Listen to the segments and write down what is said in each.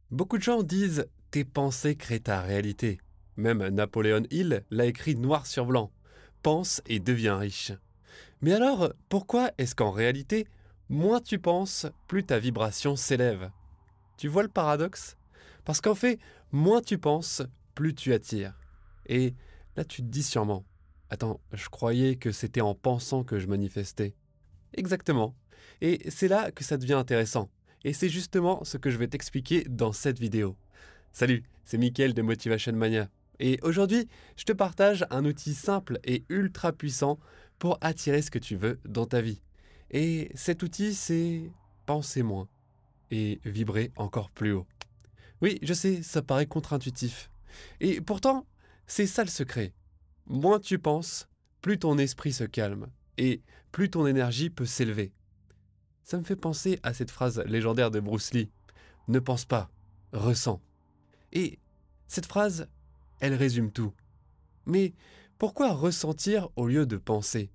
Beaucoup de gens disent tes pensées créent ta réalité. Même Napoléon Hill l'a écrit noir sur blanc. Pense et deviens riche. Mais alors, pourquoi est-ce qu'en réalité, moins tu penses, plus ta vibration s'élève? Tu vois le paradoxe? Parce qu'en fait, moins tu penses, plus tu attires. Et là, tu te dis sûrement, attends, je croyais que c'était en pensant que je manifestais. Exactement. Et c'est là que ça devient intéressant. Et c'est justement ce que je vais t'expliquer dans cette vidéo. Salut, c'est Mickaël de Motivation Mania. Et aujourd'hui, je te partage un outil simple et ultra puissant pour attirer ce que tu veux dans ta vie. Et cet outil, c'est penser moins et vibrer encore plus haut. Oui, je sais, ça paraît contre-intuitif. Et pourtant, c'est ça le secret. Moins tu penses, plus ton esprit se calme et plus ton énergie peut s'élever. Ça me fait penser à cette phrase légendaire de Bruce Lee. Ne pense pas, ressens. Et cette phrase, elle résume tout. Mais pourquoi ressentir au lieu de penser?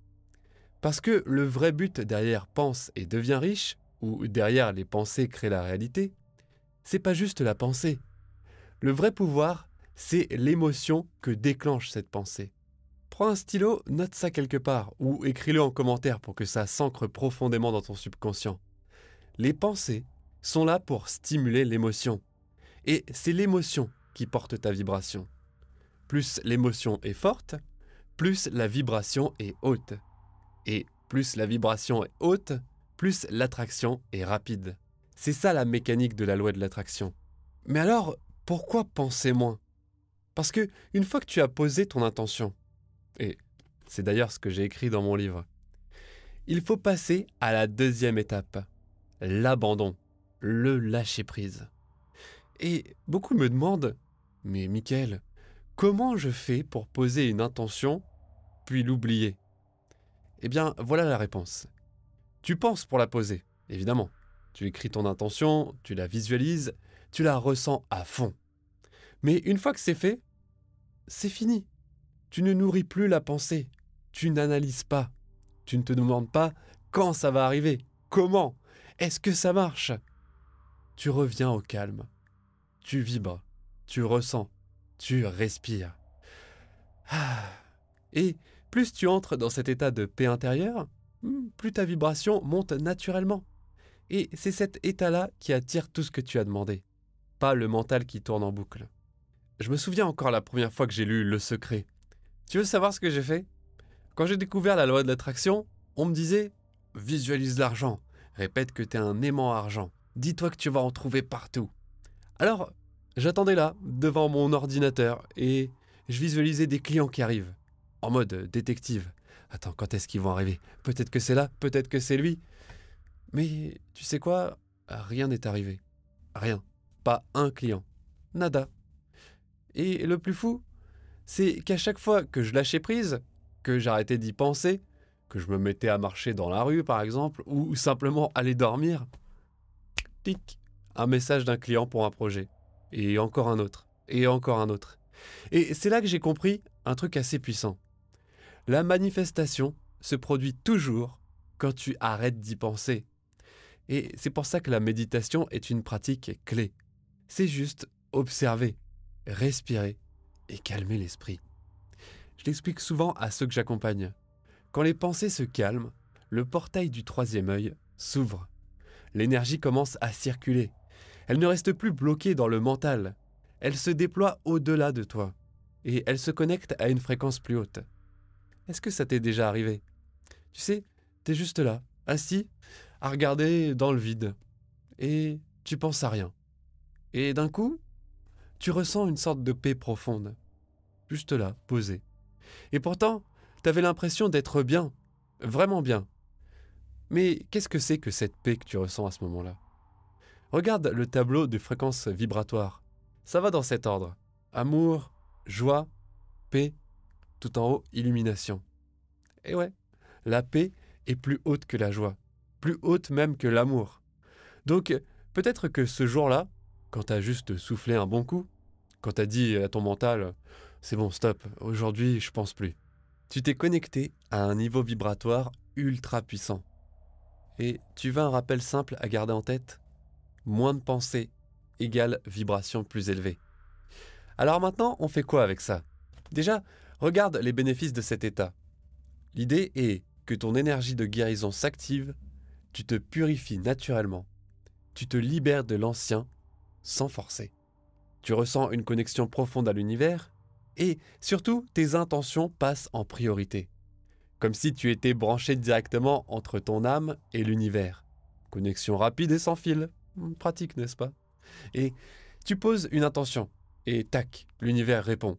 Parce que le vrai but derrière pense et devient riche, ou derrière les pensées crée la réalité, c'est pas juste la pensée. Le vrai pouvoir, c'est l'émotion que déclenche cette pensée. Prends un stylo, note ça quelque part, ou écris-le en commentaire pour que ça s'ancre profondément dans ton subconscient. Les pensées sont là pour stimuler l'émotion. Et c'est l'émotion qui porte ta vibration. Plus l'émotion est forte, plus la vibration est haute. Et plus la vibration est haute, plus l'attraction est rapide. C'est ça la mécanique de la loi de l'attraction. Mais alors, pourquoi penser moins? Parce que une fois que tu as posé ton intention, et c'est d'ailleurs ce que j'ai écrit dans mon livre, il faut passer à la deuxième étape, l'abandon, le lâcher-prise. Et beaucoup me demandent, mais Mickaël, comment je fais pour poser une intention, puis l'oublier? Eh bien, voilà la réponse. Tu penses pour la poser, évidemment. Tu écris ton intention, tu la visualises, tu la ressens à fond. Mais une fois que c'est fait, c'est fini. Tu ne nourris plus la pensée. Tu n'analyses pas. Tu ne te demandes pas quand ça va arriver, comment, est-ce que ça marche. Tu reviens au calme. Tu vibres, tu ressens, tu respires. Ah. Et plus tu entres dans cet état de paix intérieure, plus ta vibration monte naturellement. Et c'est cet état-là qui attire tout ce que tu as demandé, pas le mental qui tourne en boucle. Je me souviens encore la première fois que j'ai lu Le Secret. Tu veux savoir ce que j'ai fait? Quand j'ai découvert la loi de l'attraction, on me disait « Visualise l'argent, répète que t'es un aimant argent, dis-toi que tu vas en trouver partout ». Alors, j'attendais là, devant mon ordinateur, et je visualisais des clients qui arrivent, en mode détective. Attends, quand est-ce qu'ils vont arriver? Peut-être que c'est là, peut-être que c'est lui. Mais tu sais quoi? Rien n'est arrivé. Rien. Pas un client. Nada. Et le plus fou, c'est qu'à chaque fois que je lâchais prise, que j'arrêtais d'y penser, que je me mettais à marcher dans la rue par exemple, ou simplement aller dormir, tic, un message d'un client pour un projet. Et encore un autre. Et encore un autre. Et c'est là que j'ai compris un truc assez puissant. La manifestation se produit toujours quand tu arrêtes d'y penser. Et c'est pour ça que la méditation est une pratique clé. C'est juste observer, respirer et calmer l'esprit. Je l'explique souvent à ceux que j'accompagne. Quand les pensées se calment, le portail du troisième œil s'ouvre. L'énergie commence à circuler. Elle ne reste plus bloquée dans le mental. Elle se déploie au-delà de toi. Et elle se connecte à une fréquence plus haute. Est-ce que ça t'est déjà arrivé? Tu sais, t'es juste là, assis, à regarder dans le vide. Et tu penses à rien. Et d'un coup, tu ressens une sorte de paix profonde. Juste là, posé. Et pourtant, t'avais l'impression d'être bien. Vraiment bien. Mais qu'est-ce que c'est que cette paix que tu ressens à ce moment-là? Regarde le tableau de fréquences vibratoires. Ça va dans cet ordre. Amour, joie, paix, tout en haut, illumination. Et ouais, la paix est plus haute que la joie. Plus haute même que l'amour. Donc, peut-être que ce jour-là, quand t'as juste soufflé un bon coup, quand t'as dit à ton mental « c'est bon, stop, aujourd'hui je pense plus », tu t'es connecté à un niveau vibratoire ultra puissant. Et tu veux un rappel simple à garder en tête? Moins de pensées, égale vibration plus élevée. Alors maintenant, on fait quoi avec ça? Déjà, regarde les bénéfices de cet état. L'idée est que ton énergie de guérison s'active, tu te purifies naturellement, tu te libères de l'ancien sans forcer. Tu ressens une connexion profonde à l'univers et surtout tes intentions passent en priorité. Comme si tu étais branché directement entre ton âme et l'univers. Connexion rapide et sans fil. Pratique, n'est-ce pas? Et tu poses une intention et tac, l'univers répond.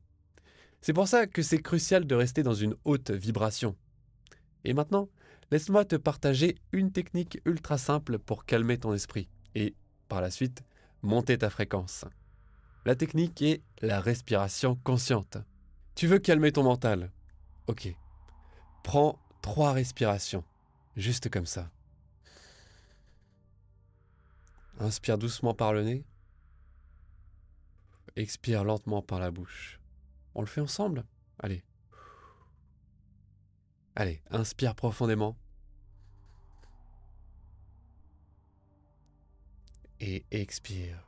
C'est pour ça que c'est crucial de rester dans une haute vibration. Et maintenant, laisse-moi te partager une technique ultra simple pour calmer ton esprit et, par la suite, monter ta fréquence. La technique est la respiration consciente. Tu veux calmer ton mental? Ok. Prends 3 respirations, juste comme ça. Inspire doucement par le nez. Expire lentement par la bouche. On le fait ensemble? Allez. Allez, inspire profondément. Et expire.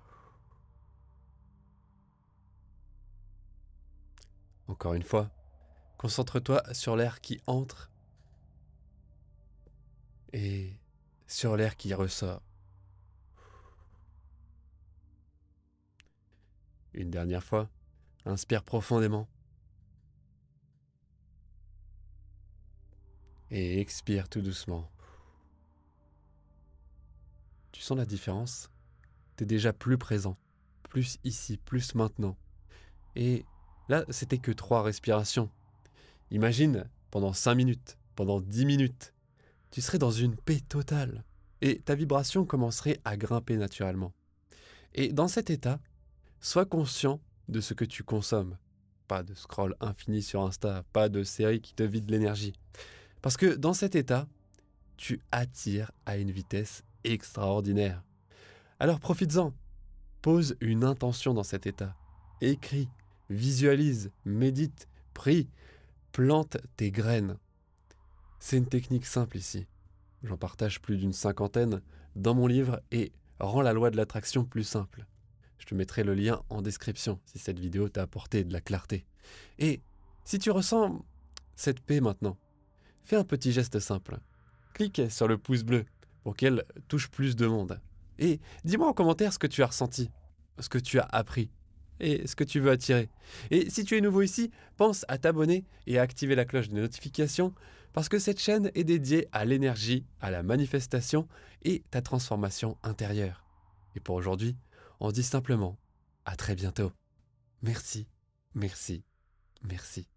Encore une fois, concentre-toi sur l'air qui entre et sur l'air qui ressort. Une dernière fois, inspire profondément. Et expire tout doucement. Tu sens la différence? T'es déjà plus présent, plus ici, plus maintenant. Et là, c'était que 3 respirations. Imagine, pendant 5 minutes, pendant 10 minutes, tu serais dans une paix totale. Et ta vibration commencerait à grimper naturellement. Et dans cet état, sois conscient de ce que tu consommes. Pas de scroll infini sur Insta, pas de série qui te vide l'énergie. Parce que dans cet état, tu attires à une vitesse extraordinaire. Alors profites-en. Pose une intention dans cet état. Écris, visualise, médite, prie, plante tes graines. C'est une technique simple ici. J'en partage plus d'une 50aine dans mon livre et rend la loi de l'attraction plus simple. Je te mettrai le lien en description si cette vidéo t'a apporté de la clarté. Et si tu ressens cette paix maintenant, fais un petit geste simple. Clique sur le pouce bleu pour qu'elle touche plus de monde. Et dis-moi en commentaire ce que tu as ressenti, ce que tu as appris et ce que tu veux attirer. Et si tu es nouveau ici, pense à t'abonner et à activer la cloche de notification parce que cette chaîne est dédiée à l'énergie, à la manifestation et ta transformation intérieure. Et pour aujourd'hui, on se dit simplement à très bientôt. Merci, merci, merci.